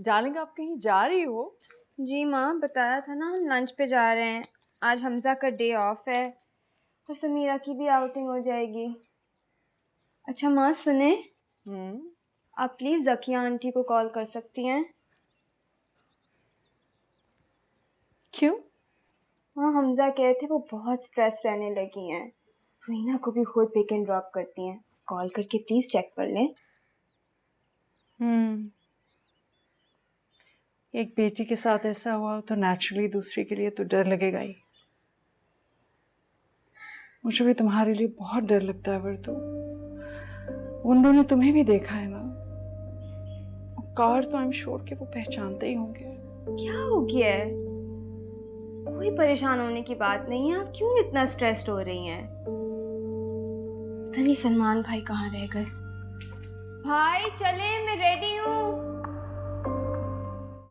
Darling, आप कहीं जा रही हो? जी माँ, बताया था ना हम लंच पे जा रहे हैं। आज हमजा का डे ऑफ है और समीरा की भी आउटिंग हो जाएगी। अच्छा माँ सुने, हम्म। आप प्लीज़ ज़किया आंटी को कॉल कर सकती हैं? क्यों? हाँ, हमजा कहे थे वो बहुत स्ट्रेस रहने लगी हैं। रीना को भी खुद पिक एंड ड्रॉप करती हैं। कॉल करके प्लीज़ चेक कर लें। हम्म। एक बेटी के साथ ऐसा हुआ तो नेचुरली दूसरी के लिए तो डर लगेगा ही। मुझे भी तुम्हारे लिए बहुत डर लगता है वर्तु। उन ने तुम्हें भी देखा है ना। कार तो आई एम श्योर कि वो पहचानते ही होंगे। क्या हो गया है? कोई परेशान होने की बात नहीं है। आप क्यों इतना स्ट्रेस्ड हो रही हैं? पता नहीं सलमान भाई कहाँ रह गए। भाई चले, मैं रेडी हूँ।